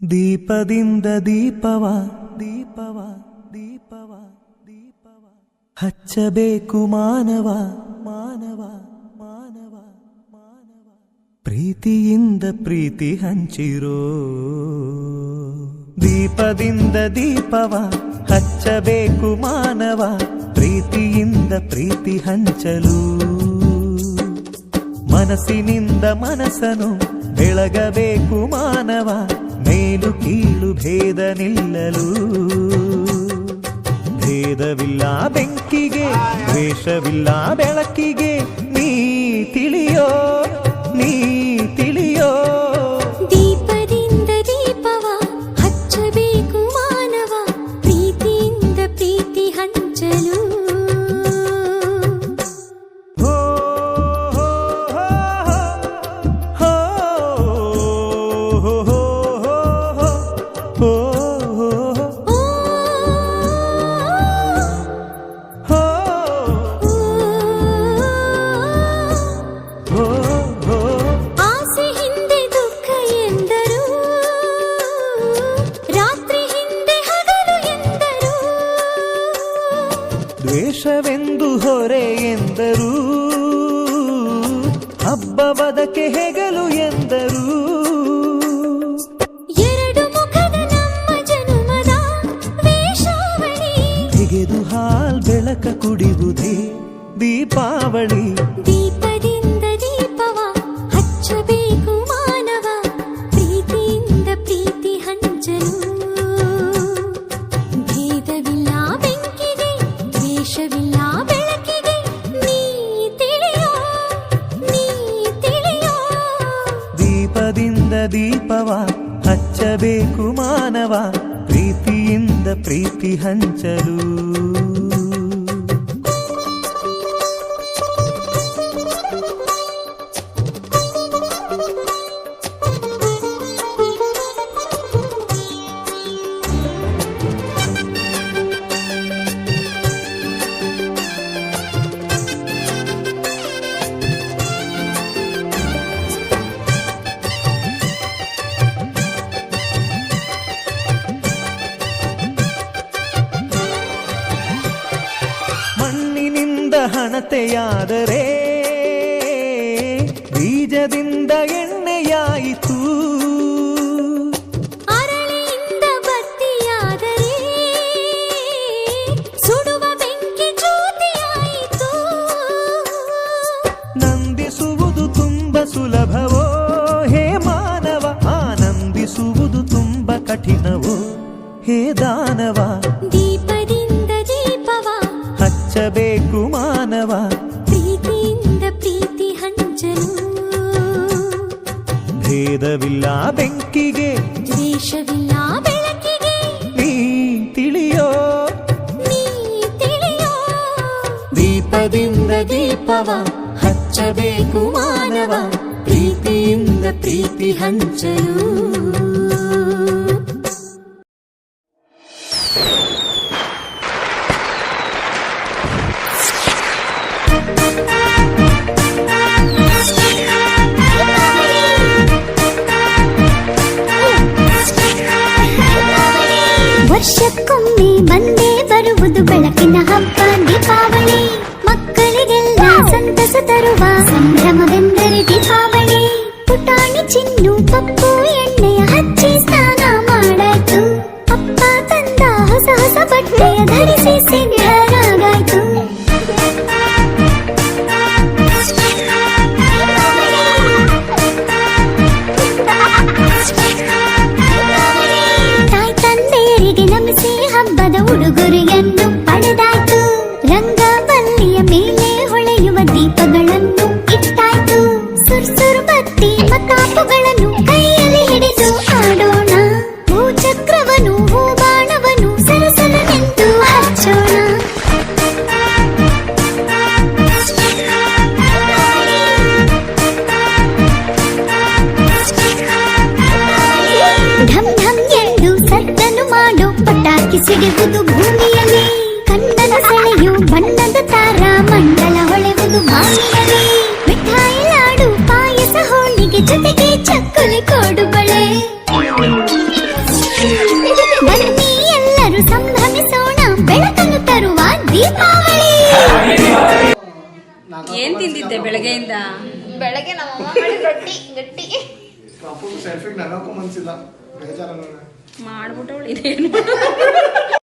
ದೀಪದಿಂದ ದೀಪವ ದೀಪವ ದೀಪವ ದೀಪವ ಹಚ್ಚಬೇಕು ಮಾನವ ಮಾನವ ಮಾನವ ಮಾನವ ಪ್ರೀತಿಯಿಂದ ಪ್ರೀತಿ ಹಂಚಿರೋ. ದೀಪದಿಂದ ದೀಪವ ಹಚ್ಚಬೇಕು ಮಾನವ ಪ್ರೀತಿಯಿಂದ ಪ್ರೀತಿ ಹಂಚಲು. ಮನಸ್ಸಿನಿಂದ ಮನಸ್ಸನು ಬೆಳಗಬೇಕು ಮಾನವ ಮೇಲು ಕೀಳು ಭೇದ ನಿಲ್ಲಲು. ಭೇದವಿಲ್ಲ ಬೆಂಕಿಗೆ ದ್ವೇಷವಿಲ್ಲ ಬೆಳಕಿಗೆ ನೀ ತಿಳಿಯೋ ನೀ ತಿಳಿಯೋ. ದೀಪದಿಂದ ದೀಪವ ಹಚ್ಚಬೇಕು ಮಾನವ ಪ್ರೀತಿಯಿಂದ ಪ್ರೀತಿ ಹಂಚಲು. ದ್ವೇಷವೆಂದು ಹೊರೆ ಎಂದರು, ಹಬ್ಬವದಕ್ಕೆ ಹೆಗಲು ಎಂದರು. ಎರಡು ಮುಖದ ನಮ್ಮ ಜನುಮದ ವೇಷಾವಳಿ ತೆಗೆದು ಹಾಲ್ ಬೆಳಕ ಕುಡಿಯುವುದೇ ದೀಪಾವಳಿ. ದೀಪದಿಂದ ದೀಪವ ಹಚ್ಚಬೇಕು ಮಾನವ ಪ್ರೀತಿಯಿಂದ ಪ್ರೀತಿ ಹಂಚಲು. ಭೇದವಿಲ್ಲ ಬೆಂಕಿಗೆ ದ್ವೇಷವಿಲ್ಲ ಬೆಳಕಿಗೆ ನೀ ತಿಳಿಯೋ ನೀ ತಿಳಿಯೋ. ದೀಪದಿಂದ ದೀಪವ ಹಚ್ಚಬೇಕು ಮಾನವ ಪ್ರೀತಿಯಿಂದ ಪ್ರೀತಿ ಹಂಚಲು. ಮಣ್ಣಿನಿಂದ ಹಣತೆಯಾದರೆ ಬೀಜದಿಂದ ಎಣ್ಣೆಯಾಯಿತು. ಅರಳಿಯಿಂದ ಬತ್ತಿಯಾದರೆ ಸುಡುವ ಬೆಂಕಿ ಜ್ಯೋತಿಯಾಯಿತು. ನಂದಿಸುವುದು ತುಂಬ ಸುಲಭವೋ ಹೇ ಮಾನವ, ಆನಂದಿಸುವುದು ತುಂಬ ಕಠಿಣವೋ ಹೇ ದಾನವ. ದೀಪದಿಂದ ದೀಪವ ಹಚ್ಚಬೇಕು ಮಾನವ ಪ್ರೀತಿಯಿಂದ ಪ್ರೀತಿ ಹಂಚಲು. ಭೇದವಿಲ್ಲ ಬೆಂಕಿಗೆ ದ್ವೇಷವಿಲ್ಲ ಬೆಳಕಿಗೆ ನೀ ತಿಳಿಯೋ ನೀ ತಿಳಿಯೋ. ದೀಪದಿಂದ ದೀಪವ ಹಚ್ಚಬೇಕು ಮಾನವ ಪ್ರೀತಿಯಿಂದ ಪ್ರೀತಿ ಹಂಚಲು. ವರ್ಷಕ್ಕೊಮ್ಮೆ ಬಂದೇ ಬರುವುದು ಬೆಳಕಿನ ಹಬ್ಬ ದೀಪಾವಳಿ. ಮಕ್ಕಳಿಗೆಲ್ಲ ಸಂತಸ ತರುವ ಸಂಭ್ರಮವೆಂದರೆ ದೀಪಾವಳಿ. ಪುಟಾಣಿ ಚಿನ್ನು ಪಪ್ಪು ಎಣ್ಣೆಯ ಹಚ್ಚಿ ಸ್ನಾನ ಮಾಡಾಯ್ತು. ಅಪ್ಪ ತಂದ ಹೊಸ ಹೊಸ ಬಟ್ಟೆಯ ಧರಿಸಿ ಸಿದ್ಧರಾಗಾಯ್ತು. ತಾಯಿ ತಂದೆಯರಿಗೆ ನಮಿಸಿ ಹಬ್ಬದ ಉಡುಗೊರೆಯನ್ನು ಪಡೆದಾಯ್ತು. ರಂಗವಲ್ಲಿಯ ಮೇಲೆ ಹೊಳೆಯುವ ದೀಪಗಳನ್ನು ಇಟ್ಟಾಯ್ತು. ಸುರ್ಸುರು ಬತ್ತಿ ಮತ್ತಾಪುಗಳನ್ನು ಕೈಯಲ್ಲಿ ಹಿಡಿದು ಆಡೋಣ. ಭೂಚಕ್ರವನು ಹೂಬಾಣವನು ಸರಸಲ ನಿಂತು ಹಚ್ಚೋಣ. ಢಮ್ ಢಮ್ ಎಂದು ಸದ್ದನು ಮಾಡೋ ಪಟಾಕಿ ಸಿಡಿಯುವುದು ಭೂಮಿಯಲ್ಲಿ. ಕಣ್ಣನ ಸೆಳೆಯು ಬಣ್ಣದ ತಾರ ಮಂಡಲ ಹೊಳೆವುದು ಬಾವಿಯಲ್ಲಿ. ಮಿಠಾಯಿ ಲಾಡು ಪಾಯಸ ಹೋಳಿಗೆ ಜೊತೆಗೆ ಚಕ್ಕುಲಿ ಕೋಡು ಬಳೆ. ತಿಂದಿದ್ದೆ ಬೆಳಗ್ಗೆಯಿಂದ. ಬೆಳಗ್ಗೆ ನಮ್ಮಮ್ಮ ಮಾಡಿದ ರೊಟ್ಟಿ ಗಟ್ಟಿ. ಸೆಲ್ಫಿಗೆ ನನ್ನಕ್ಕೂ ಮನ್ಸಿಲ್ಲ ಬೇಜಾರ ಮಾಡ್ಬಿಟ್ಟವಳು ಇದೇನು